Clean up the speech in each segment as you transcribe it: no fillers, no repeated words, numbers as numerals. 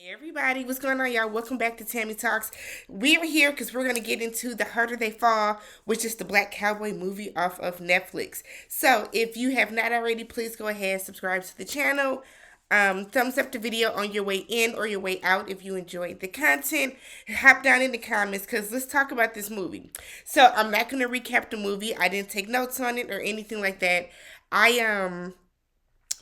Everybody, what's going on, y'all? Welcome back to Tammy Talks. We are here because we're going to get into The Harder They Fall, which is the Black Cowboy movie off of Netflix. So, if you have not already, please go ahead, subscribe to the channel. Thumbs up the video on your way in or your way out if you enjoyed the content. Hop down in the comments because let's talk about this movie. So, I'm not going to recap the movie. I didn't take notes on it or anything like that. I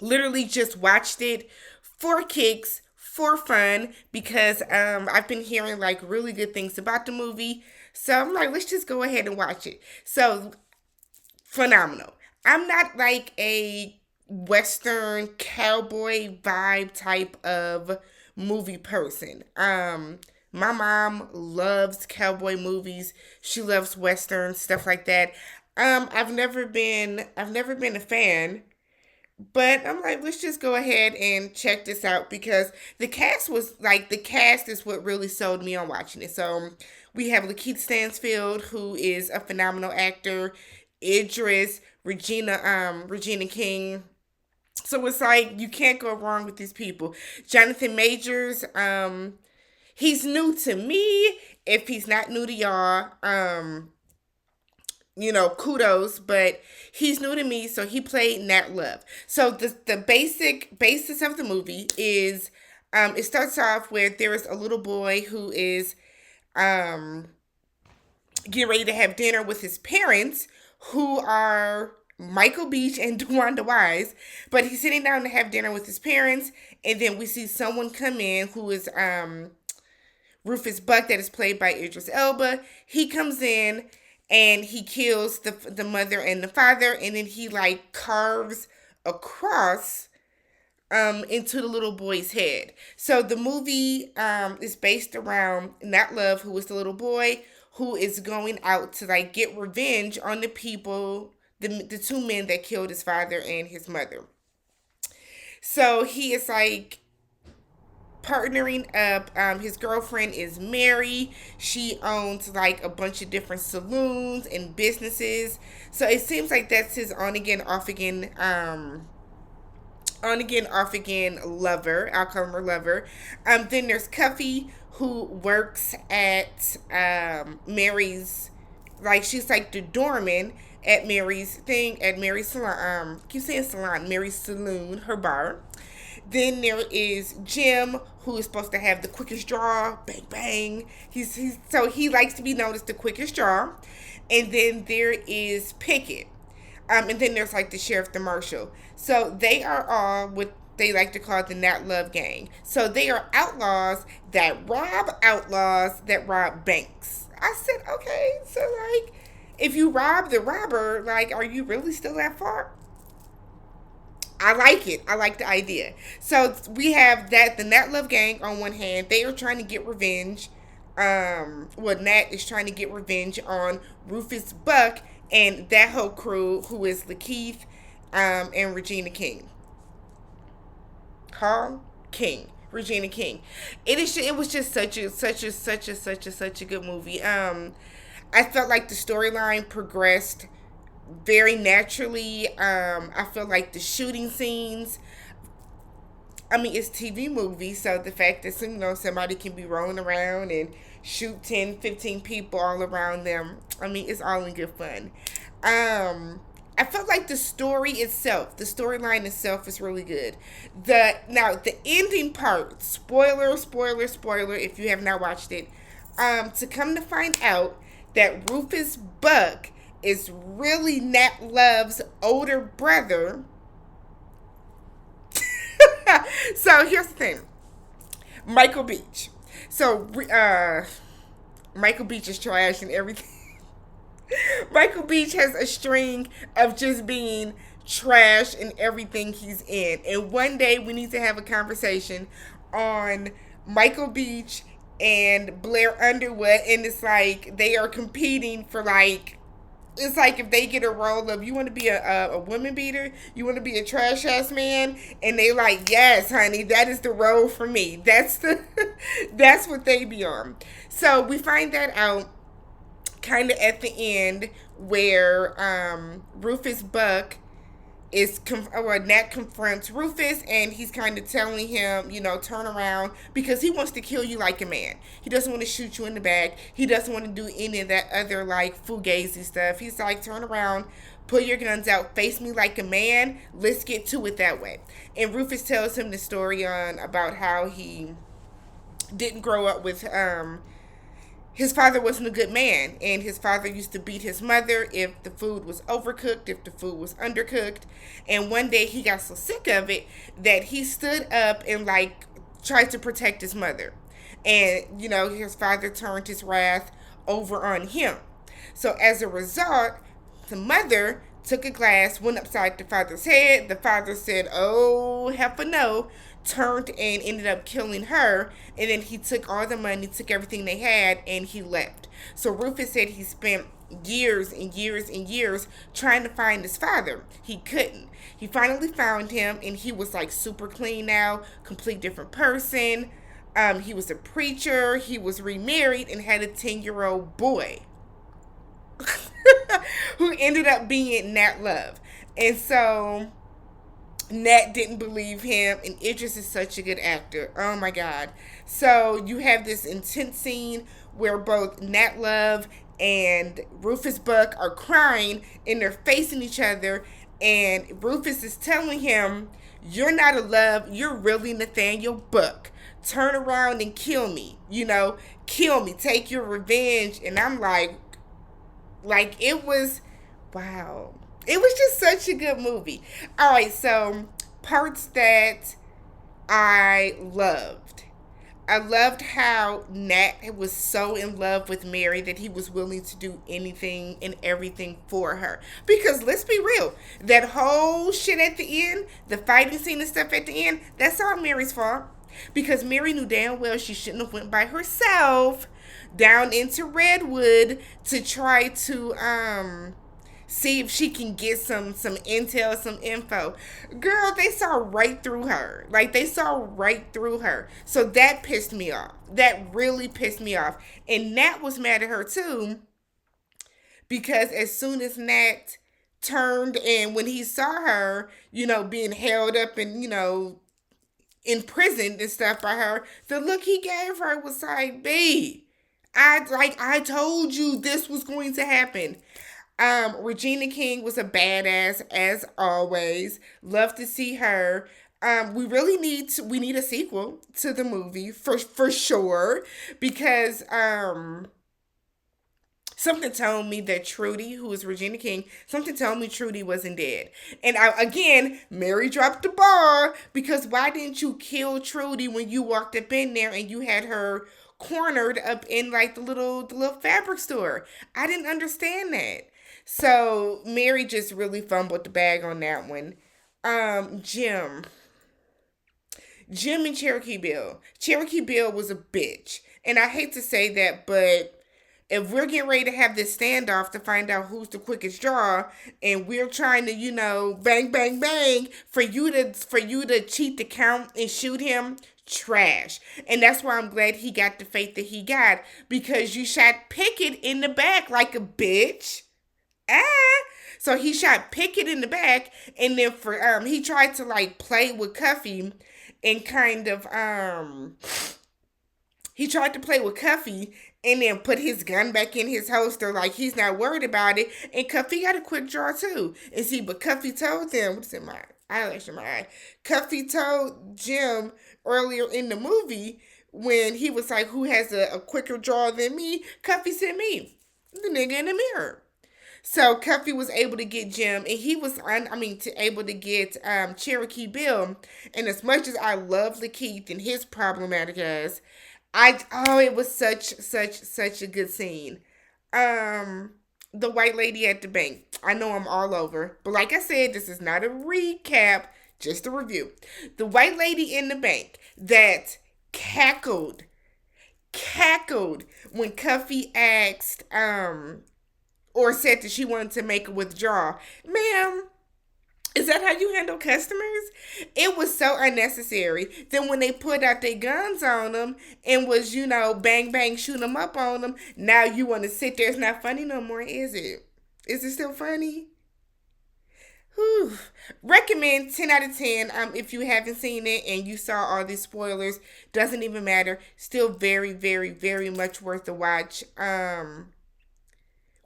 literally just watched it for kicks, for fun, because I've been hearing like really good things about the movie. So I'm like, let's just go ahead and watch it. So phenomenal. I'm not like a Western cowboy vibe type of movie person. My mom loves cowboy movies. She loves Western stuff like that. I've never been a fan, but I'm like, let's just go ahead and check this out because the cast is what really sold me on watching it. So we have LaKeith Stanfield, who is a phenomenal actor, Idris, Regina King. So it's like you can't go wrong with these people. Jonathan Majors, he's new to me. If he's not new to y'all, kudos, but he's new to me, so he played Nat Love. So the basic basis of the movie is it starts off with there is a little boy who is um getting ready to have dinner with his parents who are Michael Beach and DeWand Wise, but he's sitting down to have dinner with his parents, and then we see someone come in who is Rufus Buck, that is played by Idris Elba. He comes in and he kills the mother and the father, and then he like carves a cross into the little boy's head. So the movie is based around Nat Love, who is the little boy who is going out to like get revenge on the people, the two men that killed his father and his mother. So he is like partnering up. His girlfriend is Mary. She owns like a bunch of different saloons and businesses. So it seems like that's his on again, off again lover. I'll call him her lover. Then there's Cuffy, who works at Mary's, like she's like the doorman at Mary's salon. Keep saying salon, Mary's saloon, her bar. Then there is Jim, who is supposed to have the quickest draw. Bang bang. He's so he likes to be known as the quickest draw. And then there is Pickett. And then there's like the sheriff, the marshal. So they are all what they like to call the Nat Love gang. So they are outlaws that rob banks. I said, okay, so like if you rob the robber, like, are you really still that far? I like it. I like the idea. So we have that the Nat Love gang on one hand. They are trying to get revenge. Nat is trying to get revenge on Rufus Buck and that whole crew, who is LaKeith, and Regina King. Regina King. It was just such a good movie. I felt like the storyline progressed very naturally. I feel like the shooting scenes. I mean, it's TV movie, so the fact that somebody can be rolling around and shoot 10, 15 people all around them. I mean, it's all in good fun. I felt like the storyline itself is really good. The ending part, spoiler, if you have not watched it, to come to find out that Rufus Buck is really Nat Love's older brother. So here's the thing. Michael Beach. So Michael Beach is trash and everything. Michael Beach has a string of just being trash in everything he's in. And one day we need to have a conversation on Michael Beach and Blair Underwood, and it's like they are competing for like, it's like if they get a role of, you want to be a woman beater, you want to be a trash ass man, and they like, yes honey, that is the role for me. That's what they be on. So we find that out kind of at the end, where Rufus Buck Nat confronts Rufus, and he's kind of telling him, turn around, because he wants to kill you like a man. He doesn't want to shoot you in the back. He doesn't want to do any of that other like fugazi stuff. He's like, turn around, put your guns out, face me like a man. Let's get to it that way. And Rufus tells him the story on about how he didn't grow up with his father wasn't a good man, and his father used to beat his mother if the food was overcooked, if the food was undercooked. And one day he got so sick of it that he stood up and like tried to protect his mother. And his father turned his wrath over on him. So as a result, the mother took a glass, went upside the father's head. The father said, "Oh, heifer no," turned and ended up killing her. And then he took all the money, took everything they had, and he left. So Rufus said he spent years and years and years trying to find his father. He couldn't. He finally found him, and he was like super clean now, complete different person. He was a preacher. He was remarried and had a 10-year-old boy who ended up being Nat Love. And so Nat didn't believe him, and Idris is such a good actor. Oh my God. So you have this intense scene where both Nat Love and Rufus Buck are crying, and they're facing each other, and Rufus is telling him, "You're not a Love, you're really Nathaniel Buck. Turn around and kill me. Kill me, take your revenge." And I'm like it was, wow. It was just such a good movie. All right, so parts that I loved. I loved how Nat was so in love with Mary that he was willing to do anything and everything for her. Because let's be real, that whole shit at the end, the fighting scene and stuff at the end, that's all Mary's fault. Because Mary knew damn well she shouldn't have went by herself down into Redwood to try to see if she can get some intel, some info. Girl, they saw right through her. Like, they saw right through her. So that pissed me off. That really pissed me off. And Nat was mad at her too, because as soon as Nat turned, and when he saw her, being held up and, imprisoned and stuff by her, the look he gave her was like, "B, I told you this was going to happen." Regina King was a badass as always. Love to see her. We really need a sequel to the movie for sure, because something told me that Trudy, who is Regina King, something told me Trudy wasn't dead. And again, Mary dropped the ball, because why didn't you kill Trudy when you walked up in there and you had her cornered up in like the little fabric store? I didn't understand that. So Mary just really fumbled the bag on that one. Jim and Cherokee Bill. Cherokee Bill was a bitch. And I hate to say that, but if we're getting ready to have this standoff to find out who's the quickest draw, and we're trying to, bang, bang, bang, for you to cheat the count and shoot him, trash. And that's why I'm glad he got the fate that he got, because you shot Pickett in the back like a bitch. So he shot Pickett in the back, and then he tried to like play with Cuffy and kind of he tried to play with Cuffy and then put his gun back in his holster like he's not worried about it. And Cuffy got a quick draw too. And see, but Cuffy told them, what's in my eyelash in my eye? Cuffy told Jim earlier in the movie, when he was like, "Who has a quicker draw than me?" Cuffy said, "Me, the nigga in the mirror." So Cuffy was able to get Jim, and he was able to get Cherokee Bill. And as much as I love LaKeith and his problematic ass, it was such a good scene. The white lady at the bank. I know I'm all over, but like I said, this is not a recap, just a review. The white lady in the bank that cackled when Cuffy asked or said that she wanted to make a withdrawal. Ma'am, is that how you handle customers? It was so unnecessary. Then when they put out their guns on them and was, bang, bang, shoot them up on them, now you want to sit there. It's not funny no more, is it? Is it still funny? Whew. Recommend 10 out of 10. If you haven't seen it and you saw all these spoilers, doesn't even matter. Still very, very, very much worth the watch.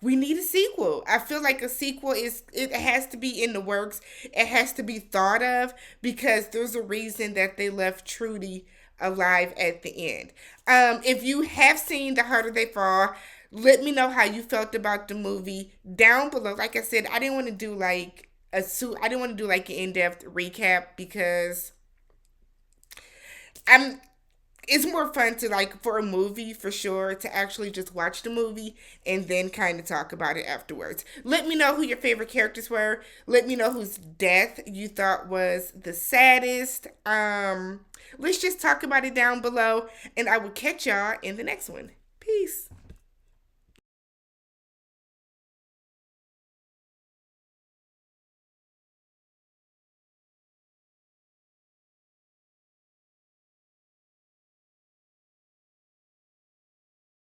We need a sequel. I feel like a sequel is it has to be in the works. It has to be thought of because there's a reason that they left Trudy alive at the end. If you have seen The Harder They Fall, let me know how you felt about the movie down below. Like I said, I didn't want to do like I didn't want to do like an in-depth recap because I'm it's more fun to like for a movie for sure to actually just watch the movie and then kind of talk about it afterwards. Let me know who your favorite characters were. Let me know whose death you thought was the saddest. Let's just talk about it down below and I will catch y'all in the next one. Peace.